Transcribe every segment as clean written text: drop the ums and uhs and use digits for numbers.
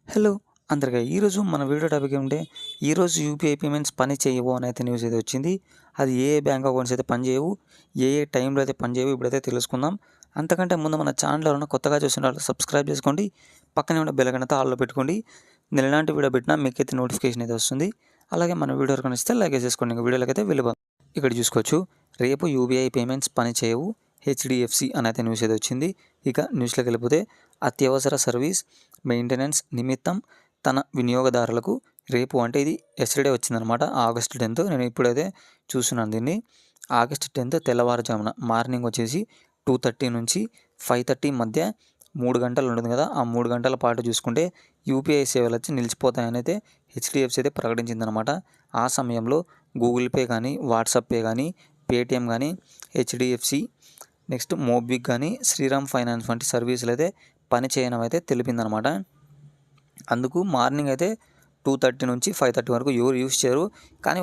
Hello! అందరికి ఈరోజు మన వీడియో టాపిక్ ఏమంటే, ఈరోజు యూపీఐ పేమెంట్స్ పని చేయవు అనైతే న్యూస్ అయితే వచ్చింది. అది ఏ బ్యాంక్ అకౌంట్స్ అయితే పనిచేయవు, ఏ టైంలో అయితే పనిచేయవు ఇప్పుడైతే తెలుసుకుందాం. అంతకంటే ముందు మన ఛానల్ ఎవరైనా కొత్తగా చూసిన వాళ్ళు సబ్స్క్రైబ్ చేసుకోండి. పక్కనే ఉన్న బెల్ ఐకాన్ అయితే ఆల్‌లో పెట్టుకోండి. నేను ఎలాంటి వీడియో పెట్టినా మీకైతే నోటిఫికేషన్ అయితే వస్తుంది. అలాగే మన వీడియో కనుక నచ్చితే లైక్ చేసేసుకోండి. ఇంక వీడియోలోకి అయితే వెళ్ళిపోదాం. ఇక్కడ చూసుకోవచ్చు, రేపు యూపీఐ పేమెంట్స్ పని చేయవు హెచ్‌డిఎఫ్‌సి అనైతే న్యూస్ అయితే వచ్చింది. ఇక న్యూస్‌లోకి వెళ్ళిపోతే, అత్యవసర సర్వీస్ మెయింటెనెన్స్ నిమిత్తం తన వినియోగదారులకు రేపు అంటే ఇది ఎస్టర్డే వచ్చిందనమాట. ఆగస్ట్ 10th నేను ఇప్పుడైతే చూస్తున్నాను దీన్ని. ఆగస్ట్ 10th తెల్లవారుజామున మార్నింగ్ వచ్చేసి 2:30 నుంచి 5:30 మధ్య 3 గంటలు ఉంటుంది కదా, ఆ 3 గంటల పాటు చూసుకుంటే యూపీఐ సేవలు వచ్చి నిలిచిపోతాయని అయితే హెచ్‌డిఎఫ్‌సి అయితే ప్రకటించిందనమాట. ఆ సమయంలో గూగుల్ పే కానీ, వాట్సాప్ పే కానీ, పేటీఎం కానీ, హెచ్‌డిఎఫ్‌సి నెక్స్ట్ మోబిక్విక్ కానీ, శ్రీరామ్ ఫైనాన్స్ వంటి సర్వీసులు అయితే పని చేయనవైతే తెలిపిందనమాట. అందుకు మార్నింగ్ అయితే 2:30 నుంచి 5:30 వరకు ఎవరు యూజ్ చేయరు. కానీ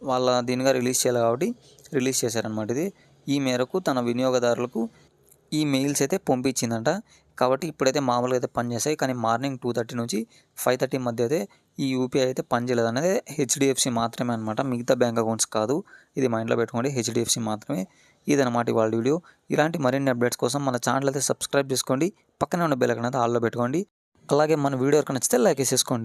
వాళ్ళ దీనిగా రిలీజ్ చేయాలి కాబట్టి రిలీజ్ చేశారనమాట ఇది. ఈ మేరకు తన వినియోగదారులకు ఈ మెయిల్స్ అయితే పంపించిందంట. కాబట్టి ఇప్పుడైతే మామూలుగా అయితే పనిచేస్తాయి. కానీ మార్నింగ్ 2:30 నుంచి 5:30 మధ్య అయితే ఈ యూపీఐ అయితే పనిచేయలేదనేది హెచ్‌డిఎఫ్‌సి మాత్రమే అనమాట. మిగతా బ్యాంక్ అకౌంట్స్ కాదు. ఇది మైండ్‌లో పెట్టుకోండి. హెచ్‌డిఎఫ్‌సి మాత్రమే. ఇదనమాట ఇవాళ వీడియో. ఇలాంటి మరిన్ని అప్డేట్స్ కోసం మన ఛానల్ అయితే సబ్స్క్రైబ్ చేసుకోండి. పక్కనే ఉన్న బెల్ ఐకాన్ అయితే ఆల్‌లో పెట్టుకోండి. అలాగే మన వీడియో కనుక నచ్చితే లైక్ చేసేసుకోండి.